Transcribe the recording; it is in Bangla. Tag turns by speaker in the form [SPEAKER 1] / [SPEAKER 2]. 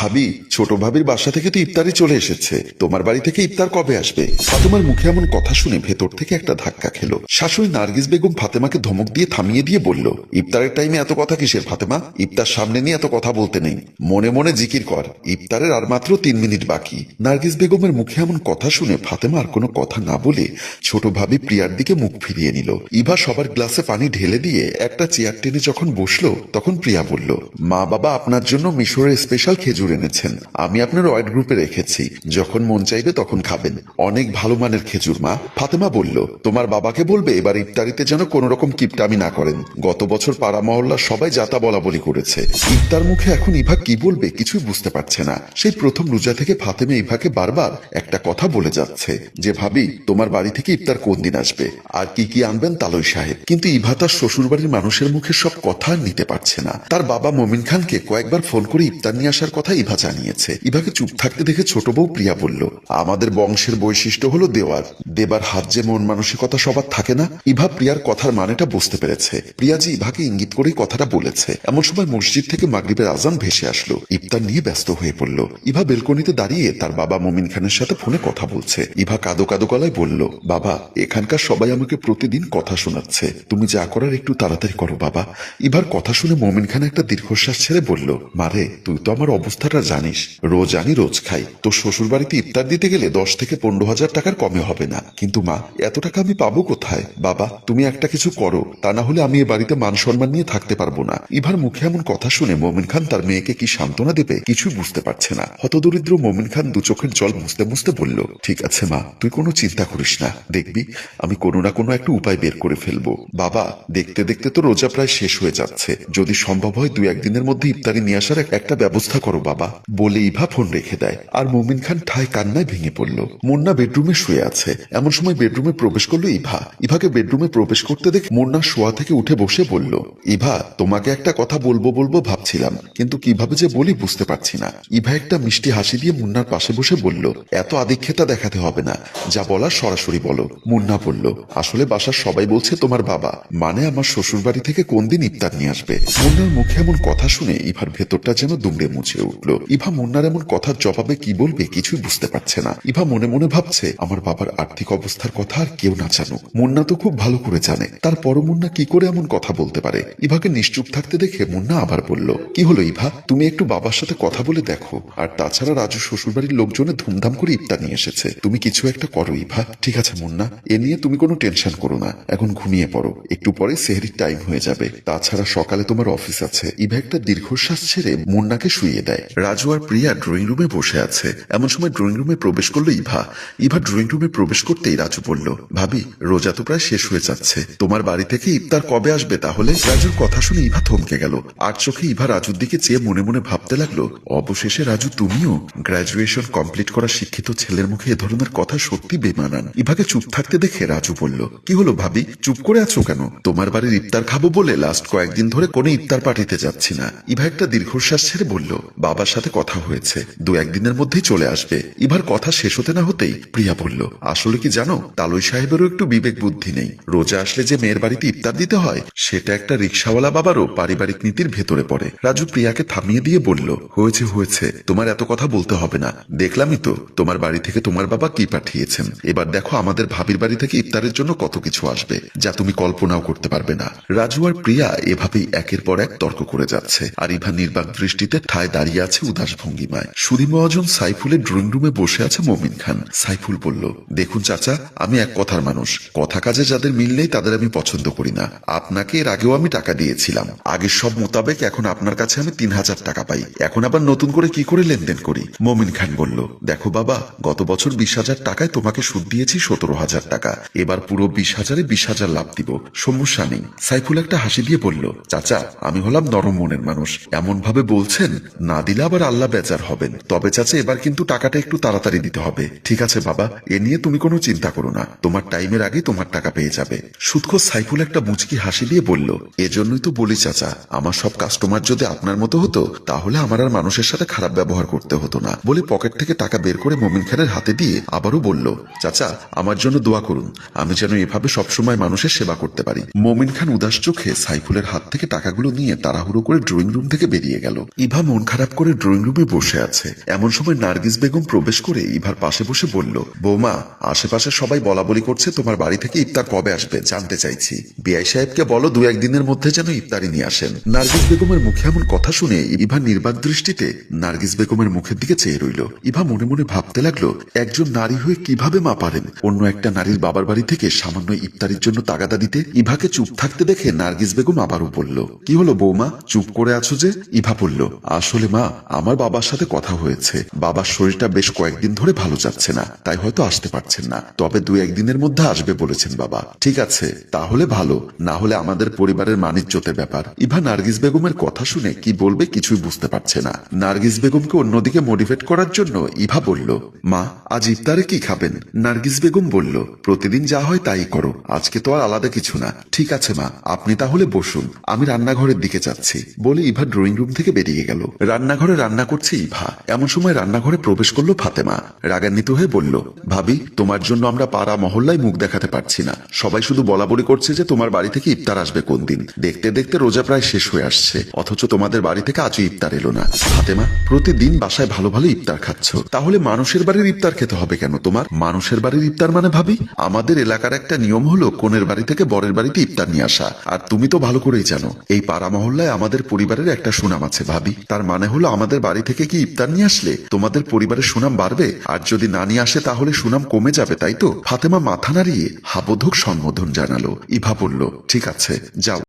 [SPEAKER 1] ভাবি, ছোট ভাবির বাসা থেকে তো ইফতারি চলে এসেছে, তোমার বাড়ি থেকে ইফতার কবে আসবে? ফাতেমার মুখে এমন কথা শুনে ভেতর থেকে একটা ধাক্কা খেলো। শাশুড়ি নার্গিস বেগম ফাতেমাকে ধমক দিয়ে থামিয়ে দিয়ে বলল, ইফতারের টাইমে এত কথা কিসের ফাতেমা? ইফতার সামনে নিয়ে এত কথা বলতে নেই, মনে মনে জিকির কর, ইফতারের আর মাত্র 3 মিনিট বাকি। নার্গিস বেগমের মুখে এমন কথা শুনে ফাতেমা আর কোনো কথা না বলে ছোট ভাবি প্রিয়ার দিকে মুখ ফিরিয়ে নিল। ইভা সবার গ্লাসে পানি ঢেলে দিয়ে একটা চেয়ার টেনে যখন বসলো তখন প্রিয়া বলল, মা বাবা আপনার জন্য মিশরের স্পেশাল খেজুর এনেছেন, আমি আপনার ওয়াইড গ্রুপে রেখেছি, যখন মন চাইবে তখন খাবেন, অনেক ভালো মানের খেজুর মা। ফাতেমা বলল, তোমার বাবাকে বলবে এবার ইফতারিতে যেন কোন রকম কিপটামি না করেন, গত বছর পাড়া মহল্লার সবাই যাতা বলা বলি করেছে। ইফতার মুখে এখন ইভা কি বলবে কিছুই বুঝতে পারছে না। সেই প্রথম রোজা থেকে ফাতেমা ইভাকে বারবার একটা কথা বলে যাচ্ছে যে, ভাবি তোমার বাড়ি থেকে ইফতার কোন দিন আসবে, আর কি কি আনবেন তালই সাহেব। কিন্তু ইভা তার শ্বশুর বাড়ির মানুষের মুখে সব কথা নিতে পারছে না। তার বাবা মমিন খানকে কয়েকবার ফোন করে ইফতার নিয়ে আসার কথা ইভা জানিয়েছে। ইভাকে চুপ থাকতে দেখে ছোট বউ প্রিয়া বলল, আমাদের বংশের বৈশিষ্ট্য হলো দেওয়ার, দেবার হাত যে মন মানসিকতা সবার থাকে না। ইভা প্রিয়ার কথার মানেটা বুঝতে পেরেছে। প্রিয়া যে ইভাকে ইঙ্গিত করেই কথাটা বলেছে। এমন সময় মসজিদ থেকে মাগরিবের আজান ভেসে আসলো। ইফতার নিয়ে ব্যস্ত হয়ে পড়ল। ইভা বেলকনিতে দাঁড়িয়ে তার বাবা মমিন খানের সাথে ফোনে কথা বলছে। ইভা কাঁদো কাঁদো গলায় বলল, বাবা এখানকার সবাই আমাকে প্রতিদিন কথা শোনাচ্ছে, তুমি যা করার একটু তাড়াতাড়ি করো বাবা। ইভার কথা শুনে মমিন খান একটা দীর্ঘশ্বাস ছেড়ে বলল, মারে তুই তো আমার অবস্থাটা জানিস, রোজ আনি রোজ খাই, তোর শ্বশুর বাড়িতে ইফতার দিতে গেলে 10 থেকে 15,000 টাকার কমে হবে না, কিন্তু মা এত টাকা আমি পাবো কোথায়? বাবা তুমি একটা কিছু করো, তা না হলে আমি এ বাড়িতে মান সম্মান নিয়ে থাকতে পারবো না। ইভার মুখে এমন কথা শুনে মমিন খান তার মেয়েকে কি সান্ত্বনা দেবে কিছুই বুঝতে পারছে না। হতদরিদ্র মমিন খান দু চোখের জল মুছতে মুছতে বলল, ঠিক আছে মা, তুই কোনো চিন্তা করিস না, দেখবি আমি কোনো না কোনো একটা উপায় বের করে ফেলবো। বাবা দেখতে দেখতে তো রোজা প্রায় শেষ হয়ে যাচ্ছে, যদি সম্ভব হয় 2-1 দিনের মধ্যে ইফতারি নিয়ে আসার একটা ব্যবস্থা করো বাবা। বলে ইভা ফোন রেখে দেয়। আর মমিন খান ঠায় কান্নায় ভেঙে পড়ল। মুন্না বেডরুমে শুয়ে আছে। এমন সময় বেডরুমে প্রবেশ করলো ইভা। ইভাকে বেডরুমে প্রবেশ করতে দেখে মুন্না শোয়া থেকে উঠে বসে বলল, ইভা তোমাকে একটা কথা বলবো বলবো ভাবছিলাম, কিন্তু কিভাবে যে বলি বুঝতে পারছি না। ইভা একটা মিষ্টি হাসি দিয়ে মুন্নার পাশে বসে বলল, এত আদিক্ষেতা দেখাতে হবে না, যা বলার সরাসরি বলো। মুন্না বলল, আসলে বাসার সবাই বলছে তোমার বাবা মানে আমার শ্বশুর বাড়ি থেকে কোন দিন ইফতার নিয়ে আসবে। মুন্নার মুখে এমন কথা শুনে ইভার ভেতরটা যেন দুমড়ে মুছে উঠল। ইভা মুন্নার এমন কথার জবাবে কি বলবে কিছুই বুঝতে পারছে না। ইভা মনে মনে ভাবছে, আমার বাবার আর্থিক অবস্থার কথা আর কেউ না জানুক, মুন্না তো খুব ভালো করে জানে, তারপরও মুন্না কি করে এমন কথা বলতে পারে। ইভাকে নিশ্চুপ থাকতে দেখে মুন্না আবার বলল, কি হলো ইভা, তুমি একটু বাবার সাথে কথা বলে দেখো, আর তাছাড়া রাজু শ্বশুর বাড়ির লোকজনে ধুমধাম করে ইফতার নিয়ে এসেছে, তুমি কিছু একটা করো ইভা। ঠিক আছে মুন্না, এ নিয়ে তুমি কোনো টেনশন করো না, এখন ঘুমিয়ে পড়ো, একটু পরে সেহরির টাইম হয়ে যাবে, তাছাড়া সকালে তোমার অফিস আছে। ইভা একটা দীর্ঘশ্বাস ছেড়ে মুন্নাকে শুইয়ে দেয়। রাজু আর প্রিয়া ড্রয়িং রুমে বসে আছে। এমন সময় ড্রয়িং রুমে প্রবেশ করলো ইভা। ইভা ড্রয়িং রুমে প্রবেশ করতেই রাজু বলল, ভাবি রোজা তো প্রায় শেষ হয়ে যাচ্ছে, তোমার বাড়ি থেকে ইফতার কবে আসবে তাহলে? রাজুর কথা শুনে ইভা থমকে গেল। আর চোখে ইভা রাজুর দিকে চেয়ে মনে মনে ভাবতে লাগলো, অবশেষে রাজু তুমিও? গ্রাজুয়েশন কমপ্লিট করা শিক্ষিত ছেলের মুখে এ ধরনের কথা সত্যি বেমানান। ইভাকে চুপ থাকতে দেখে রাজু বলল, কি হলো ভাবি, চুপ করে আছো কেন? তোমার বাড়ির ইফতার খাবো বলে লাস্ট কয়েকদিন ধরে কোনো ইফতার পার্টিতে যাচ্ছি না। ইভা একটা দীর্ঘশ্বাস ছেড়ে বলল, বাবার সাথে কথা হয়েছে, 2-1 দিনের মধ্যেই চলে আসবে। ইভার কথা শেষ হতে না হতেই প্রিয়া বলল, আসলে কি জানো, তালই সাহেবেরও একটু বিবেক বুদ্ধি নেই, রোজা আসলে যে মেয়ের বাড়িতে ইফতার দিতে হয় সেটা একটা রিক্সাওয়ালা বাবারও পারিবারিক নীতির ভেতরে পড়ে। রাজু প্রিয়াকে থামিয়ে দিয়ে বলল, হয়েছে হয়েছে, তোমার এত কথা বলতে হবে না, দেখলামই তো তোমার বাড়ি থেকে তোমার বাবা কি পাঠিয়েছেন, এবার দেখো আমাদের ভাবির বাড়ি থেকে ইফতারের জন্য কত কিছু আসবে যা তুমি কল্পনাও করতে পারবে না। রাজু আর প্রিয়া এভাবেই একের পর এক তর্ক করে যাচ্ছে, আর ইভা নির্বাক দৃষ্টিতে ঠায় দাঁড়িয়ে আছে উদাস ভঙ্গিমায়। সুধী মহাজন সাইফুলের ড্রয়িং রুমে বসে আছে মমিন খান। সাইফুল বলল, দেখুন চাচা, আমি এক কথার মানুষ, কথা কাজে যাদের মিল নেই তাদের আমি পছন্দ করি না। আপনাকে এর আগেও আমি টাকা দিয়েছিলাম, আগের সব মোতাবেক এখন আপনার কাছে আমি 3,000 টাকা পাই, এখন আবার নতুন করে কি করে লেনদেন করি? মমিন খান বলল, দেখো বাবা, গত বছর 20,000 টাকায় তোমাকে সুদ দিয়েছি 17,000 টাকা, এবার পুরো 20,000-এ 20,000 লাভ দিব, সমস্যা নেই। সাইফুল একটা হাসি দিয়ে বলল, চাচা আমি হলাম নরম মনের মানুষ, এমন ভাবে বলছেন, না দিলে আবার আল্লাহ বেজার হবেন, তবে চাচা এবার কিন্তু টাকাটা একটু তাড়াতাড়ি দিতে হবে। ঠিক আছে বাবা, এ নিয়ে তুমি কোনো চিন্তা করো না, তোমার টাইমের আগে তোমার টাকা পেয়ে যাবে। সুদখোর সাইফুল একটা মুচকি হাসি দিয়ে বলল, এজন্যই তো বলি চাচা, আমার সব কাস্টমার যদি আপনার মতো হতো তাহলে আমার আর মানুষের সাথে খারাপ ব্যবহার করতে হতো না। বলে পকেট থেকে টাকা বের করে মমিন খানের হাতে দিয়ে আবারও বলল, চাচা আমার জন্য দোয়া করুন, আমি যেন এভাবে সবসময় মানুষের সেবা করতে পারি। মমিন খান উদাস চোখে সাইফুলের হাত থেকে টাকাগুলো নিয়ে তাড়াহুড়ো করে ড্রয়িং রুম থেকে বেরিয়ে গেল। ইভা মন খারাপ করে ড্রয়িং রুমে রুমে বসে আছে। এমন সময় নার্গিস বেগম প্রবেশ করে ইভার পাশে বসে বলল, বৌমা, আশেপাশে সবাই বলা বলি করছে তোমার বাড়ি থেকে ইফতার কবে আসবে জানতে চাইছি। বিআই সাহেবকে বলো 2-1 দিনের মধ্যে যেন ইফতারি নিয়ে আসেন। নার্গিস বেগমের মুখে এমন কথা শুনে ইভা নির্বাক দৃষ্টিতে নার্গিস বেগমের মুখের দিকে চেয়ে রইল। ইভা মনে মনে ভাবতে লাগলো, একজন নারী হয়ে কিভাবে মা পারেন অন্য একটা নারীর বাবার বাড়ি থেকে সামান্য ইফতারির জন্য তাগাদা দিতে। ইভাকে চুপ থাকতে দেখে নার্গিস বেগম আবারও বলল, কি হলো বৌমা, চুপ করে আছো যে? ইভা বলল, আসলে মা, আমার বাবার সাথে কথা হয়েছে। বাবার শরীরটা বেশ কয়েকদিন ধরে ভালো যাচ্ছে না, তাই হয়তো আসতে পারছেন না। তবে 2-1 দিনের মধ্যে আসবে বলেছেন বাবা। ঠিক আছে, তাহলে ভালো, না হলে আমাদের পরিবারের মানিজ্যতের ব্যাপার। ইভা নার্গিস বেগমের কথা শুনে কি বলবে কিছুই বুঝতে পারছে না। নার্গিস বেগমকে অন্যদিকে মোটিভেট করার জন্য ইভা বলল, মা, আজ ইফতারে কি খাবেন? নার্গিস বেগম বলল, প্রতিদিন যা হয় তাই করো, আজকে তো আর আলাদা কিছু না। ঠিক আছে মা, আপনি তাহলে বসুন, আমি রান্নাঘরের দিকে যাচ্ছি বলে ইভা ড্রয়িং রুম থেকে বেরিয়ে গেল। রান্নাঘরে রান্না করছে ইভা। এমন সময় রান্নাঘরে প্রবেশ করলো ফাতেমা। রাগান্বিত হয়ে বলল, ভাবি, তোমার জন্য আমরা পাড়া মহল্লায় মুখ দেখাতে পারছি না। সবাই শুধু বলা বলি করছে যে তোমার বাড়ি থেকে ইফতার আসবে কোন দিন। দেখতে দেখতে রোজা প্রায় শেষ হয়ে আসছে, অথচ তোমাদের বাড়ি থেকে আজও ইফতার এলো না। ফাতেমা, প্রতিদিন বাসায় ভালো ভালো ইফতার খাচ্ছ, তাহলে মানুষের বাড়ির ইফতার খেতে হবে কেন তোমার? মানুষের বাড়ির ইফতার মানে ভাবি, আমাদের এলাকার একটা নিয়ম হলো কনের বাড়ি থেকে বরের বাড়িতে ইফতার নিয়ে আসা। আর তুমি তো ভালো করেই জানো এই পাড়া মহল্লায় আমাদের পরিবারের একটা সুনাম আছে ভাবি। তার মানে হলো আমাদের বাড়ি থেকে কি ইফতার নিয়ে আসলে তোমাদের পরিবারের সুনাম বাড়বে, আর যদি না নিয়ে আসে তাহলে সুনাম কমে যাবে, তাই তো? ফাতেমা মাথা নাড়িয়ে হাবোধক সম্বোধন জানালো। ইভা বলল, ঠিক আছে, যাও।